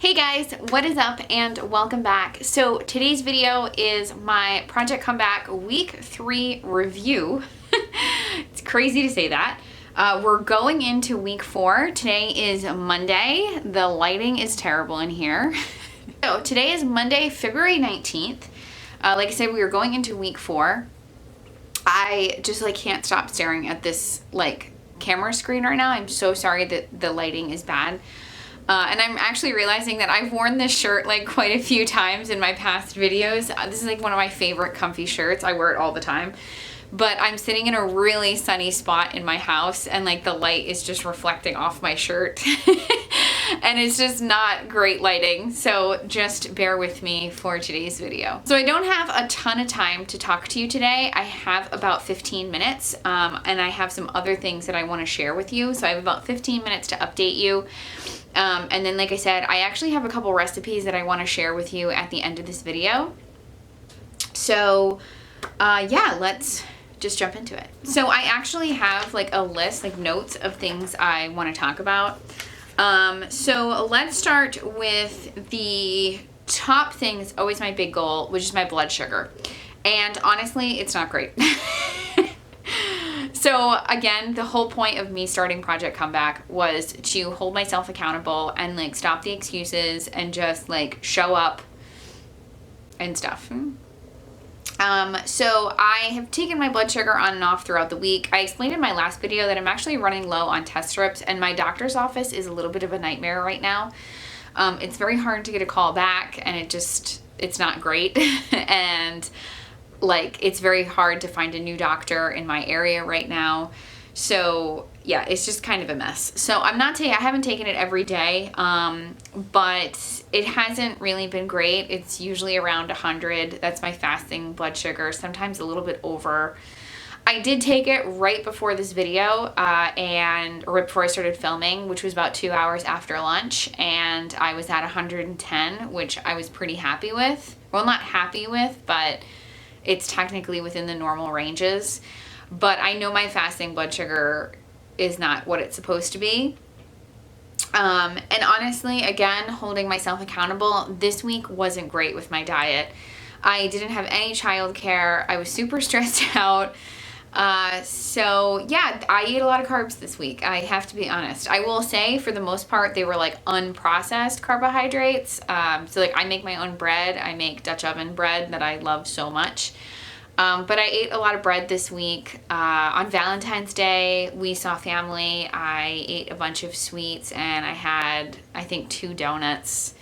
Hey guys, what is up and welcome back. So today's video is my Project Comeback week 3 review. It's crazy to say that. We're going into week 4. Today is Monday. The lighting is terrible in here. So today is Monday, February 19th. Like I said, we are going into week 4. I just can't stop staring at this camera screen right now. I'm so sorry that the lighting is bad. And I'm actually realizing that I've worn this shirt quite a few times in my past videos. This is one of my favorite comfy shirts. I wear it all the time. But I'm sitting in a really sunny spot in my house and the light is just reflecting off my shirt. And it's just not great lighting. So just bear with me for today's video. So I don't have a ton of time to talk to you today. I have about 15 minutes and I have some other things that I want to share with you. So I have about 15 minutes to update you. And then, like I said, I actually have a couple recipes that I want to share with you at the end of this video. So, yeah, let's just jump into it. So I actually have a list, notes of things I want to talk about. So let's start with the top thing that's always my big goal, which is my blood sugar. And honestly, it's not great. So again, the whole point of me starting Project Comeback was to hold myself accountable and stop the excuses and just show up and stuff. So I have taken my blood sugar on and off throughout the week. I explained in my last video that I'm actually running low on test strips and my doctor's office is a little bit of a nightmare right now. It's very hard to get a call back and it's not great. And it's very hard to find a new doctor in my area right now. So yeah, it's just kind of a mess. So I haven't taken it every day, but it hasn't really been great. It's usually around 100. That's my fasting blood sugar, sometimes a little bit over. I did take it right before this video, and right before I started filming, which was about 2 hours after lunch, and I was at 110, which I was pretty happy with. Well, not happy with, but it's technically within the normal ranges. But I know my fasting blood sugar is not what it's supposed to be. And honestly, again, holding myself accountable, this week wasn't great with my diet. I didn't have any childcare. I was super stressed out. So yeah, I ate a lot of carbs this week. I have to be honest. I will say for the most part, they were unprocessed carbohydrates. So I make my own bread. I make Dutch oven bread that I love so much. But I ate a lot of bread this week. On Valentine's Day, we saw family. I ate a bunch of sweets and I had, I think, 2 donuts.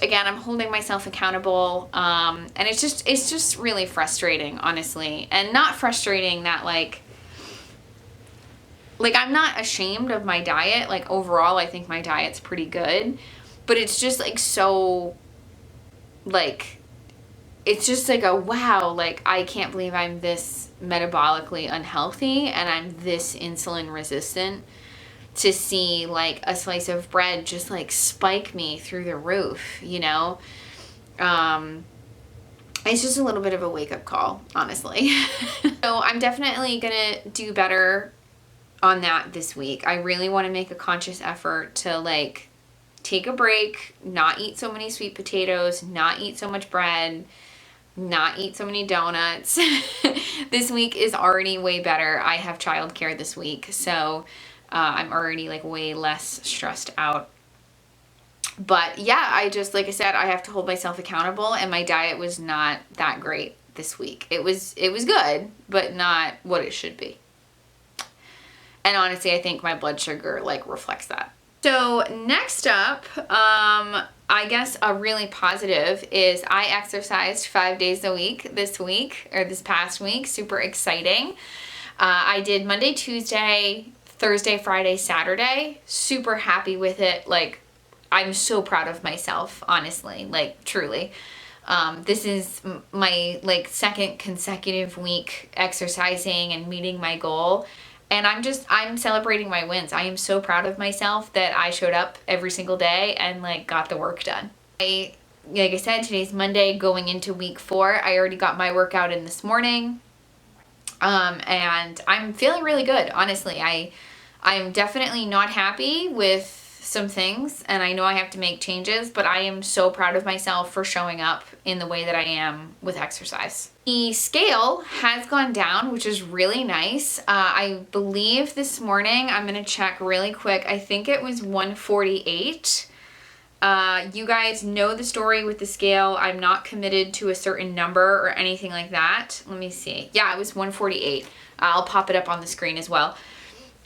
Again, I'm holding myself accountable. And it's just really frustrating, honestly. And not frustrating that I'm not ashamed of my diet. Overall, I think my diet's pretty good. But it's just so, it's just a wow, I can't believe I'm this metabolically unhealthy and I'm this insulin resistant. To see a slice of bread just spike me through the roof, you know? It's just a little bit of a wake-up call, honestly. So I'm definitely gonna do better on that this week. I really want to make a conscious effort to take a break, not eat so many sweet potatoes, not eat so much bread, not eat so many donuts. This week is already way better. I have childcare this week, so I'm already way less stressed out. But yeah, I just, like I said, I have to hold myself accountable and my diet was not that great this week. It was good, but not what it should be. And honestly, I think my blood sugar reflects that. So next up, I guess a really positive is I exercised 5 days a week this past week. Super exciting. I did Monday, Tuesday, Thursday, Friday, Saturday. Super happy with it. I'm so proud of myself, honestly, truly. This is my second consecutive week exercising and meeting my goal. And I'm celebrating my wins. I am so proud of myself that I showed up every single day and got the work done. Like I said, today's Monday going into week 4. I already got my workout in this morning. And I'm feeling really good, honestly. I'm definitely not happy with some things, and I know I have to make changes, but I am so proud of myself for showing up in the way that I am with exercise. The scale has gone down, which is really nice. I believe this morning, I'm gonna check really quick, I think it was 148. You guys know the story with the scale. I'm not committed to a certain number or anything like that. Let me see. Yeah, it was 148. I'll pop it up on the screen as well.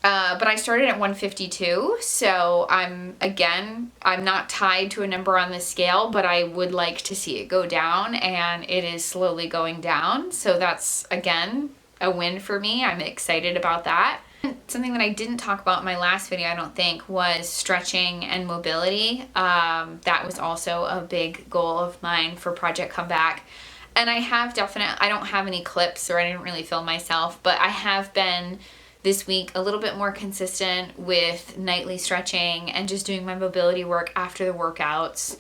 But I started at 152, so I'm not tied to a number on the scale, but I would like to see it go down, and it is slowly going down. So that's, again, a win for me. I'm excited about that. Something that I didn't talk about in my last video, I don't think, was stretching and mobility. That was also a big goal of mine for Project Comeback. And I don't have any clips, or I didn't really film myself, but I have been this week a little bit more consistent with nightly stretching and just doing my mobility work after the workouts.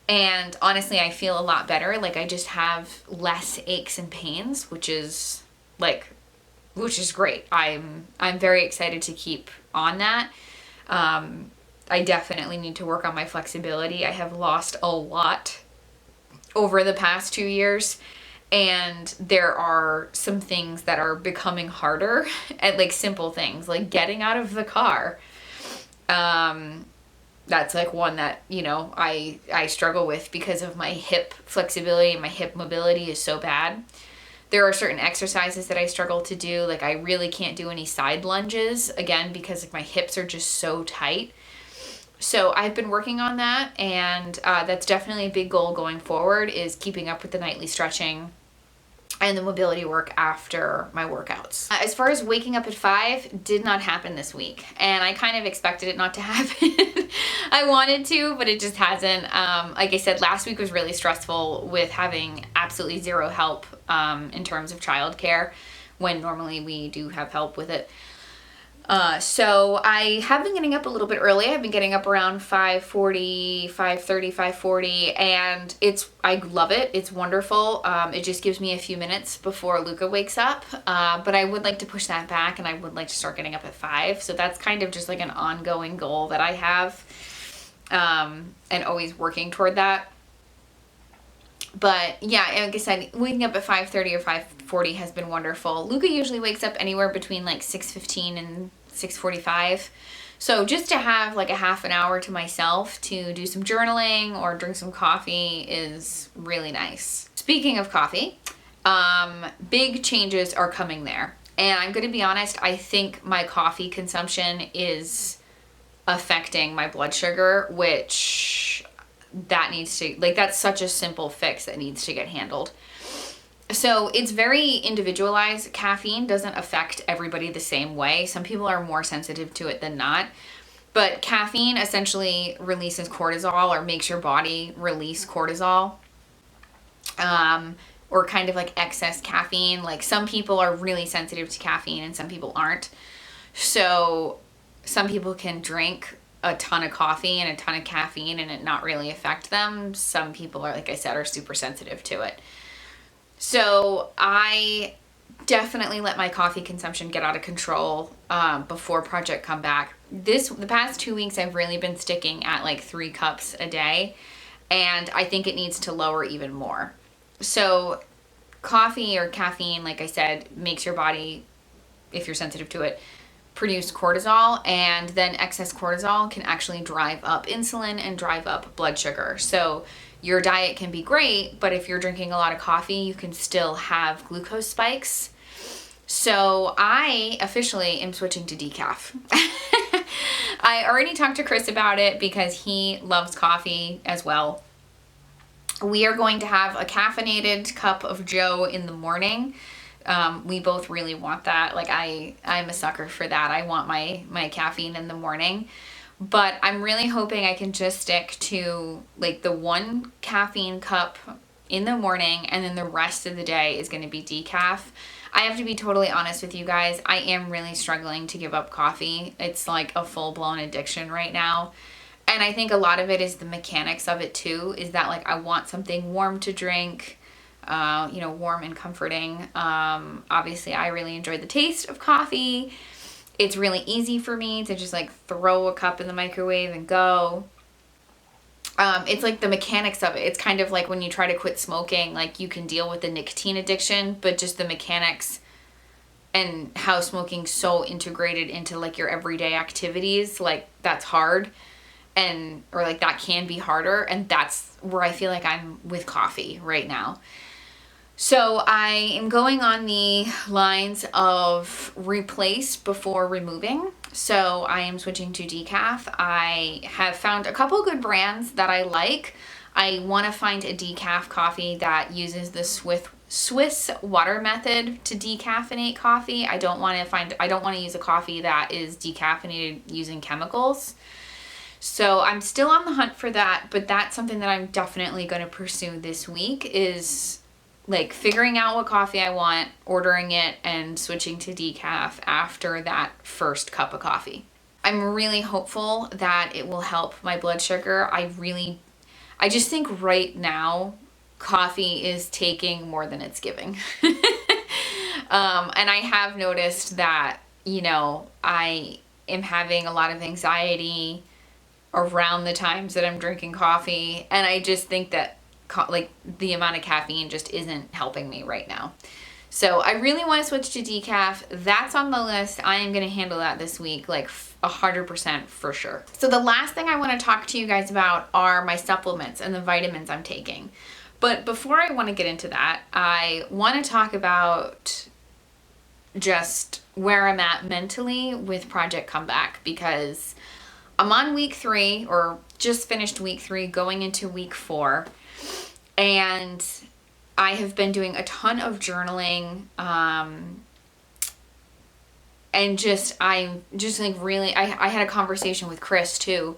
And honestly, I feel a lot better. Like, I just have less aches and pains, which is great. I'm very excited to keep on that. I definitely need to work on my flexibility. I have lost a lot over the past 2 years. And there are some things that are becoming harder, and like simple things like getting out of the car. That's like one that, you know, I struggle with because of my hip flexibility, and my hip mobility is so bad. There are certain exercises that I struggle to do. Like, I really can't do any side lunges, again, because like my hips are just so tight. So I've been working on that, and that's definitely a big goal going forward, is keeping up with the nightly stretching and the mobility work after my workouts. As far as waking up at 5, did not happen this week, and I kind of expected it not to happen. I wanted to, but it just hasn't. Like I said, last week was really stressful with having absolutely zero help in terms of childcare, when normally we do have help with it. So I have been getting up a little bit early. I've been getting up around 5:40, 5:30, 5:40, and I love it. It's wonderful. It just gives me a few minutes before Luca wakes up. But I would like to push that back, and I would like to start getting up at 5. So that's kind of just like an ongoing goal that I have, and always working toward that. But yeah, like I said, waking up at 5:30 or 5:40 has been wonderful. Luca usually wakes up anywhere between like 6:15 and 6:45. So just to have like a half an hour to myself to do some journaling or drink some coffee is really nice. Speaking of coffee, big changes are coming there. And I'm going to be honest, I think my coffee consumption is affecting my blood sugar, which that needs to, like, that's such a simple fix that needs to get handled. So it's very individualized. Caffeine doesn't affect everybody the same way. Some people are more sensitive to it than not. But caffeine essentially releases cortisol, or makes your body release cortisol. Or kind of like excess caffeine. Like, some people are really sensitive to caffeine and some people aren't. So some people can drink a ton of coffee and a ton of caffeine and it not really affect them. Some people are, like I said, are super sensitive to it. So I definitely let my coffee consumption get out of control before Project Comeback. The past 2 weeks, I've really been sticking at like 3 cups a day, and I think it needs to lower even more. So coffee or caffeine, like I said, makes your body, if you're sensitive to it, produce cortisol, and then excess cortisol can actually drive up insulin and drive up blood sugar. So your diet can be great, but if you're drinking a lot of coffee, you can still have glucose spikes. So I officially am switching to decaf. I already talked to Chris about it because he loves coffee as well. We are going to have a caffeinated cup of Joe in the morning. We both really want that. Like, I'm a sucker for that. I want my caffeine in the morning. But I'm really hoping I can just stick to like the 1 caffeine cup in the morning, and then the rest of the day is going to be decaf. I have to be totally honest with you guys. I am really struggling to give up coffee. It's like a full-blown addiction right now. And I think a lot of it is the mechanics of it too, is that like I want something warm to drink, warm and comforting. Obviously I really enjoy the taste of coffee. It's really easy for me to just like throw a cup in the microwave and go. It's like the mechanics of it. It's kind of like when you try to quit smoking, like you can deal with the nicotine addiction, but just the mechanics and how smoking's so integrated into like your everyday activities, like that's hard, and or like that can be harder, and that's where I feel like I'm with coffee right now. So I am going on the lines of replace before removing. So I am switching to decaf. I have found a couple good brands that I like. I want to find a decaf coffee that uses the Swiss water method to decaffeinate coffee. I don't want to use a coffee that is decaffeinated using chemicals. So I'm still on the hunt for that, but that's something that I'm definitely going to pursue this week, is like figuring out what coffee I want, ordering it, and switching to decaf after that first cup of coffee. I'm really hopeful that it will help my blood sugar. I just think right now coffee is taking more than it's giving. And I have noticed that, you know, I am having a lot of anxiety around the times that I'm drinking coffee, and I just think that like the amount of caffeine just isn't helping me right now. So I really want to switch to decaf. That's on the list. I am going to handle that this week, like 100% for sure. So the last thing I want to talk to you guys about are my supplements and the vitamins I'm taking. But before I want to get into that, I want to talk about just where I'm at mentally with Project Comeback, because I'm on week 3, or just finished week 3, going into week 4. And I have been doing a ton of journaling, and I'm just like really, I had a conversation with Chris too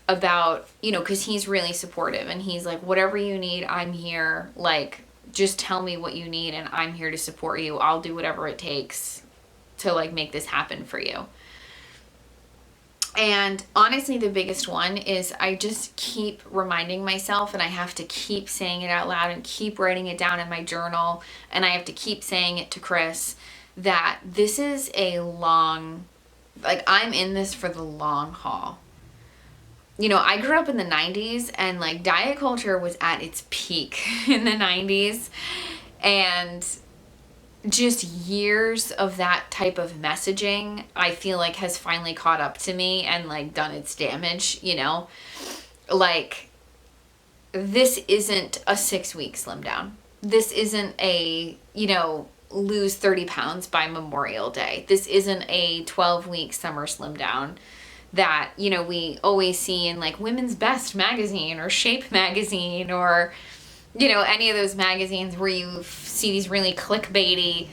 about, you know, because he's really supportive, and he's like, whatever you need, I'm here. Like, just tell me what you need and I'm here to support you. I'll do whatever it takes to like make this happen for you. And honestly, the biggest one is I just keep reminding myself, and I have to keep saying it out loud and keep writing it down in my journal, and I have to keep saying it to Chris, that this is a long, like I'm in this for the long haul. You know, I grew up in the 90s, and like diet culture was at its peak in the 90s, and just years of that type of messaging, I feel like has finally caught up to me and like done its damage, you know? Like, this isn't a 6-week slim down. This isn't a, you know, lose 30 pounds by Memorial Day. This isn't a 12-week summer slim down that, you know, we always see in like Women's Best magazine or Shape magazine, or, you know, any of those magazines where you see these really clickbaity,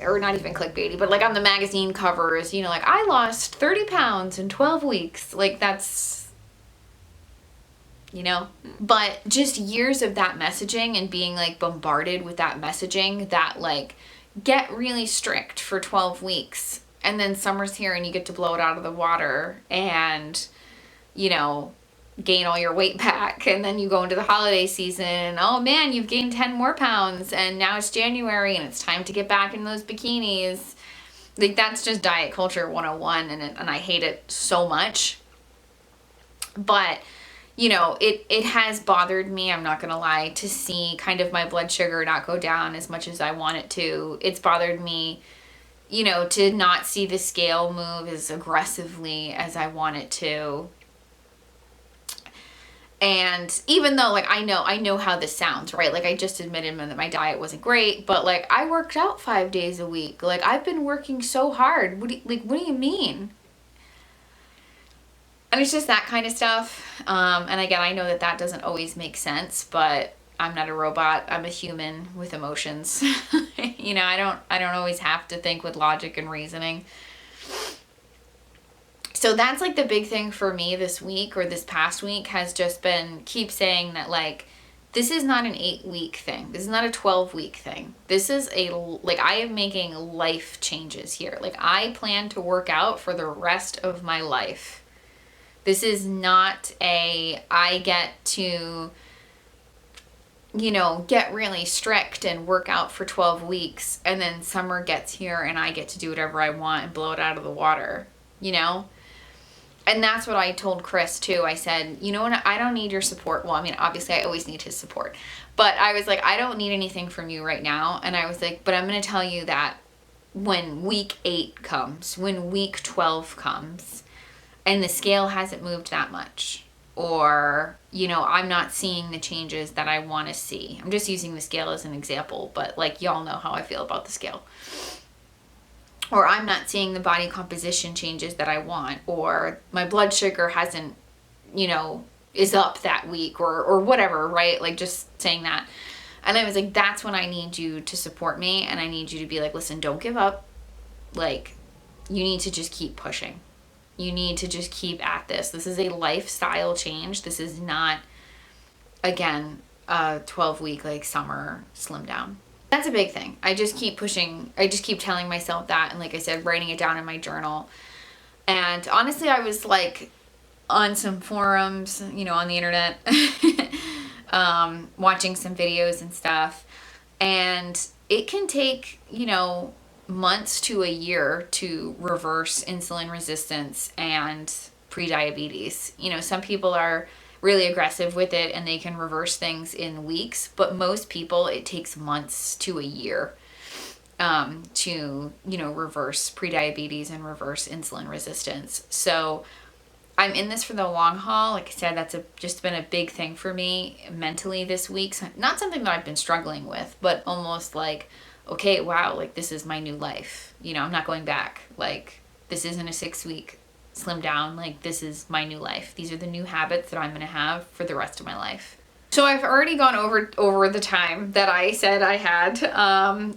or not even clickbaity, but like on the magazine covers, you know, like I lost 30 pounds in 12 weeks. Like that's, you know, but just years of that messaging and being like bombarded with that messaging that like get really strict for 12 weeks. And then summer's here and you get to blow it out of the water and, you know, gain all your weight back, and then you go into the holiday season and oh man, you've gained 10 more pounds, and now it's January and it's time to get back in those bikinis. Like that's just diet culture 101, and I hate it so much. But you know, it has bothered me, I'm not gonna lie, to see kind of my blood sugar not go down as much as I want it to. It's bothered me, you know, to not see the scale move as aggressively as I want it to. And even though like I know how this sounds, right? Like I just admitted that my diet wasn't great, but like I worked out 5 days a week. Like I've been working so hard. What do you mean? And it's just that kind of stuff. And again, I know that doesn't always make sense, but I'm not a robot. I'm a human with emotions. You know, I don't always have to think with logic and reasoning. So that's like the big thing for me this week, or this past week, has just been keep saying that like this is not an 8-week thing. This is not a 12-week thing. This is like I am making life changes here. Like I plan to work out for the rest of my life. This is not I get to you know, get really strict and work out for 12 weeks, and then summer gets here and I get to do whatever I want and blow it out of the water, you know? And that's what I told Chris too. I said, you know what, I don't need your support. Well, I mean, obviously I always need his support, but I was like, I don't need anything from you right now. And I was like, but I'm going to tell you that when week 8 comes, when week 12 comes, and the scale hasn't moved that much, or, you know, I'm not seeing the changes that I want to see. I'm just using the scale as an example, but like, y'all know how I feel about the scale. Or I'm not seeing the body composition changes that I want, or my blood sugar hasn't, you know, is up that week, or whatever, right? Like, just saying that. And I was like, that's when I need you to support me, and I need you to be like, listen, don't give up. Like, you need to just keep pushing. You need to just keep at this. This is a lifestyle change. This is not, again, a 12-week, like, summer slim down. That's a big thing. I just keep pushing. I just keep telling myself that. And like I said, writing it down in my journal. And honestly, I was like on some forums, you know, on the internet, watching some videos and stuff. And it can take, you know, months to a year to reverse insulin resistance and prediabetes. You know, some people are really aggressive with it and they can reverse things in weeks, but most people it takes months to a year to, you know, reverse prediabetes and reverse insulin resistance. So I'm in this for the long haul. Like I said, that's just been a big thing for me mentally this week. So not something that I've been struggling with, but almost like, okay, wow, like this is my new life. You know, I'm not going back. Like, this isn't a 6-week slim down. Like, this is my new life. These are the new habits that I'm going to have for the rest of my life. So I've already gone over the time that I said I had.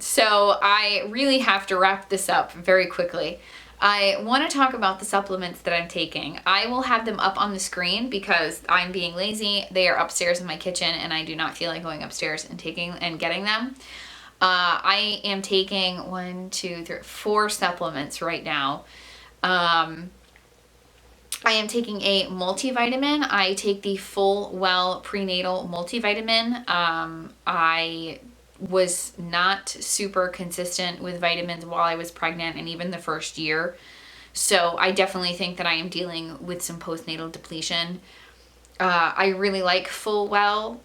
So I really have to wrap this up very quickly. I want to talk about the supplements that I'm taking. I will have them up on the screen because I'm being lazy. They are upstairs in my kitchen and I do not feel like going upstairs and getting them. I am taking 4 supplements right now. I am taking a multivitamin. I take the Full Well Prenatal Multivitamin. I was not super consistent with vitamins while I was pregnant and even the first year. So I definitely think that I am dealing with some postnatal depletion. I really like Full Well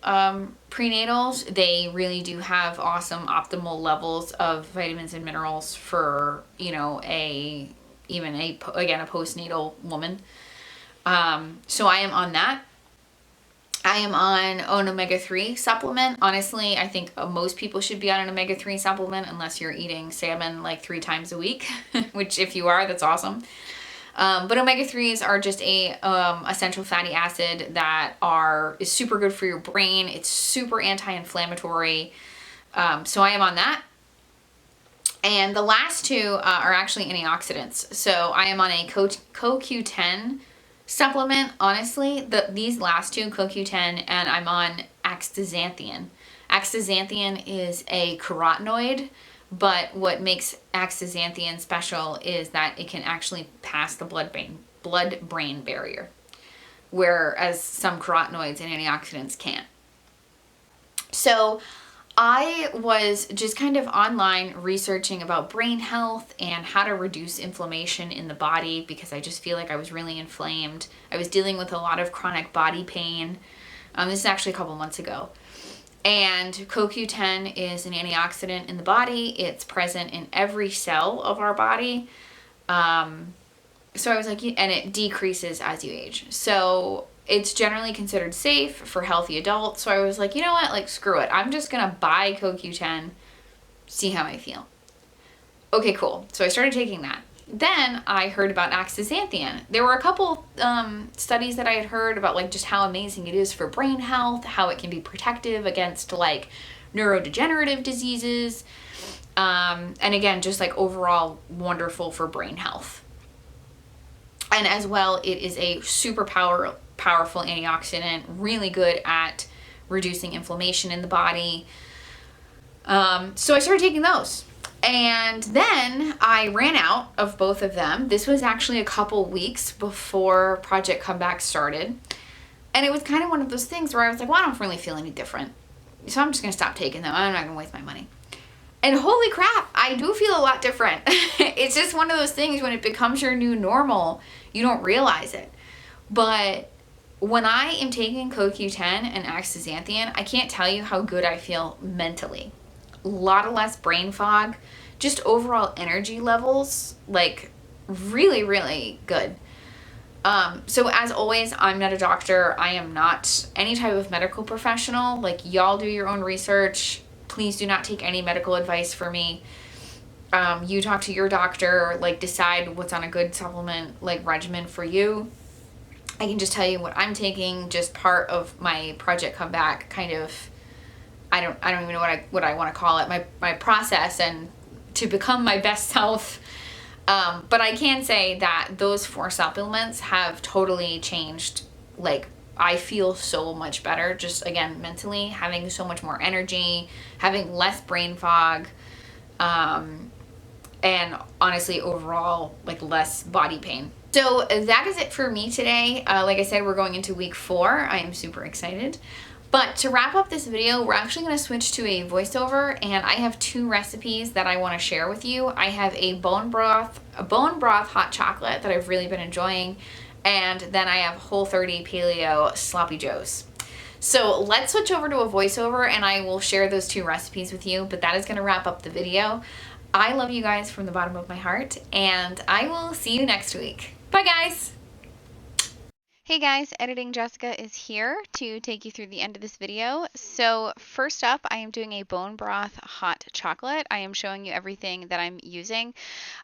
prenatals. They really do have awesome optimal levels of vitamins and minerals for, you know, a postnatal woman. So I am on that. I am on an omega-3 supplement. Honestly, I think most people should be on an omega-3 supplement unless you're eating salmon like 3 times a week, which if you are, that's awesome. But omega-3s are just a essential fatty acid that is super good for your brain. It's super anti-inflammatory. So I am on that. And the last 2 are actually antioxidants. So I am on a CoQ10 supplement. Honestly, these last 2, CoQ10, and I'm on astaxanthin. Astaxanthin is a carotenoid, but what makes astaxanthin special is that it can actually pass the blood-brain barrier, whereas some carotenoids and antioxidants can't. So I was just kind of online researching about brain health and how to reduce inflammation in the body because I just feel like I was really inflamed. I was dealing with a lot of chronic body pain. This is actually a couple months ago. And CoQ10 is an antioxidant in the body. It's present in every cell of our body. So I was like, and it decreases as you age. So it's generally considered safe for healthy adults. So I was like, you know what? Like, screw it. I'm just going to buy CoQ10, see how I feel. Okay, cool. So I started taking that. Then I heard about astaxanthin. There were a couple studies that I had heard about like just how amazing it is for brain health, how it can be protective against like neurodegenerative diseases. And again, just like overall wonderful for brain health. And as well, it is a super powerful antioxidant, really good at reducing inflammation in the body. So I started taking those. And then I ran out of both of them. This was actually a couple weeks before Project Comeback started. And it was kind of one of those things where I was like, well, I don't really feel any different. So I'm just going to stop taking them. I'm not going to waste my money. And holy crap, I do feel a lot different. It's just one of those things when it becomes your new normal, you don't realize it. But when I am taking CoQ10 and astaxanthin, I can't tell you how good I feel mentally. A lot of less brain fog, just overall energy levels, like really, really good. So as always, I'm not a doctor. I am not any type of medical professional. Like, y'all do your own research. Please do not take any medical advice from me. You talk to your doctor, like decide what's on a good supplement like regimen for you. I can just tell you what I'm taking, just part of my Project Comeback kind of, I don't even know what I want to call it, my process and to become my best self. But I can say that those 4 supplements have totally changed. Like, I feel so much better, just again, mentally, having so much more energy, having less brain fog, and honestly, overall, like less body pain. So that is it for me today. Like I said, we're going into week 4. I am super excited. But to wrap up this video, we're actually going to switch to a voiceover, and I have 2 recipes that I want to share with you. I have a bone broth hot chocolate that I've really been enjoying, and then I have Whole30 Paleo Sloppy Joes. So let's switch over to a voiceover, and I will share those 2 recipes with you, but that is going to wrap up the video. I love you guys from the bottom of my heart, and I will see you next week. Bye, guys! Hey guys, Editing Jessica is here to take you through the end of this video. So first up, I am doing a bone broth hot chocolate. I am showing you everything that I'm using.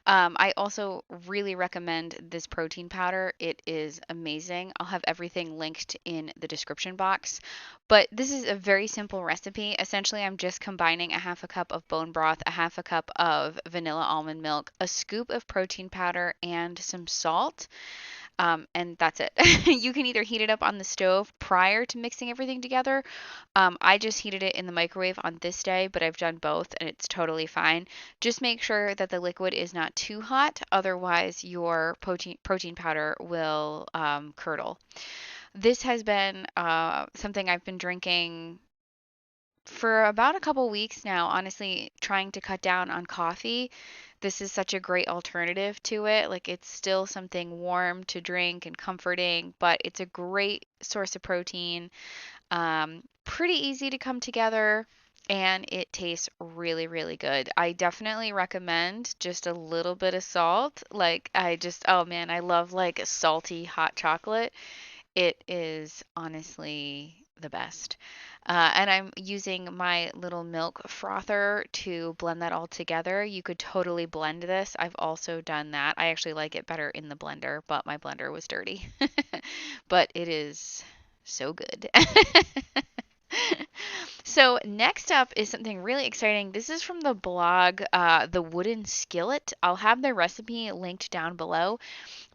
I also really recommend this protein powder. It is amazing. I'll have everything linked in the description box. But this is a very simple recipe. Essentially, I'm just combining a half a cup of bone broth, a half a cup of vanilla almond milk, a scoop of protein powder, and some salt. And that's it. You can either heat it up on the stove prior to mixing everything together. I just heated it in the microwave on this day, but I've done both and it's totally fine. Just make sure that the liquid is not too hot, otherwise your protein powder will curdle. This has been something I've been drinking for about a couple weeks now, honestly, trying to cut down on coffee. This is such a great alternative to it. Like, it's still something warm to drink and comforting, but it's a great source of protein. Pretty easy to come together, and it tastes really, really good. I definitely recommend just a little bit of salt. Like, oh man, I love like salty hot chocolate. It is honestly the best. And I'm using my little milk frother to blend that all together. You could totally blend this. I've also done that. I actually like it better in the blender, but my blender was dirty. But it is so good. So next up is something really exciting. This is from the blog, The Wooden Skillet. I'll have the recipe linked down below,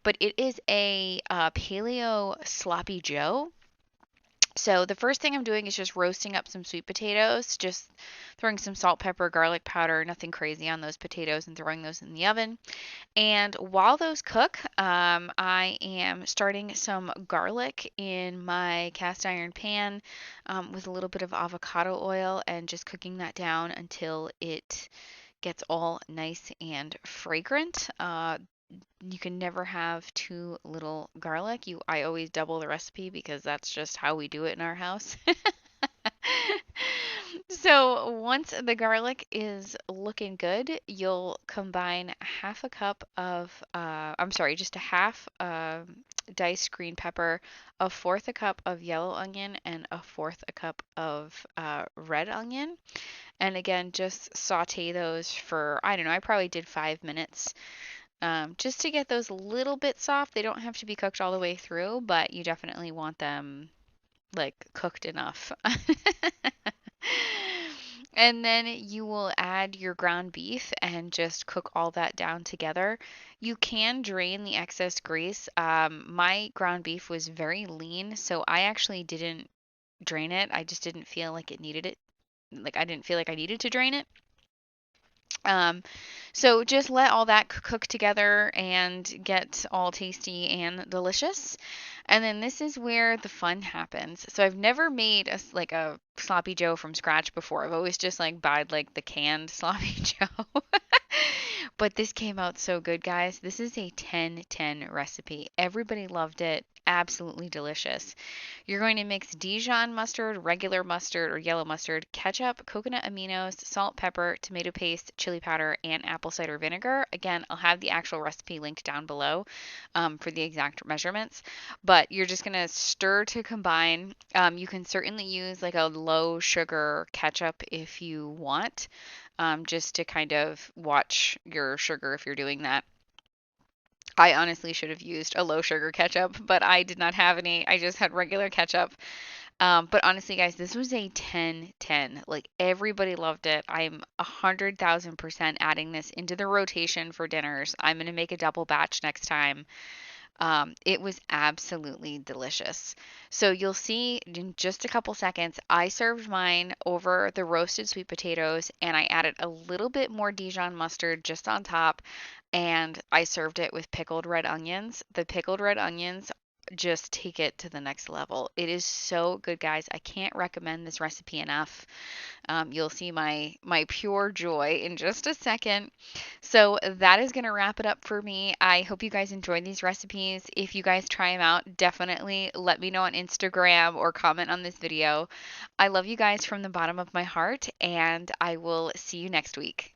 but it is a paleo sloppy joe. So the first thing I'm doing is just roasting up some sweet potatoes, just throwing some salt, pepper, garlic powder, nothing crazy on those potatoes, and throwing those in the oven. And while those cook, I am starting some garlic in my cast iron pan with a little bit of avocado oil and just cooking that down until it gets all nice and fragrant. You can never have too little garlic. I always double the recipe because that's just how we do it in our house. So once the garlic is looking good, you'll combine half a cup of, just a half diced green pepper, a fourth a cup of yellow onion, and a fourth a cup of red onion. And again, just saute those for, I don't know, I probably did 5 minutes. Just to get those a little bit soft. They don't have to be cooked all the way through, but you definitely want them like cooked enough. And then you will add your ground beef and just cook all that down together. You can drain the excess grease. My ground beef was very lean, so I actually didn't drain it. I just didn't feel like it needed it. Like, I didn't feel like I needed to drain it. Um, so just let all that cook together and get all tasty and delicious. And then this is where the fun happens. So I've never made like a sloppy joe from scratch before. I've always just like buyed like the canned sloppy joe. But this came out so good, guys. This is a 10-10 recipe. Everybody loved it. Absolutely delicious. You're going to mix Dijon mustard, regular mustard, or yellow mustard, ketchup, coconut aminos, salt, pepper, tomato paste, chili powder, and apple cider vinegar. Again, I'll have the actual recipe linked down below for the exact measurements. But you're just going to stir to combine. You can certainly use like a low sugar ketchup if you want, just to kind of watch your sugar if you're doing that. I honestly should have used a low sugar ketchup, but I did not have any. I just had regular ketchup. But honestly, guys, this was a 10-10. Like everybody loved it. I'm 100,000% adding this into the rotation for dinners. I'm going to make a double batch next time. It was absolutely delicious. So you'll see in just a couple seconds, I served mine over the roasted sweet potatoes and I added a little bit more Dijon mustard just on top. And I served it with pickled red onions. The pickled red onions just take it to the next level. It is so good, guys. I can't recommend this recipe enough. You'll see my pure joy in just a second. So that is going to wrap it up for me. I hope you guys enjoyed these recipes. If you guys try them out, definitely let me know on Instagram or comment on this video. I love you guys from the bottom of my heart, and I will see you next week.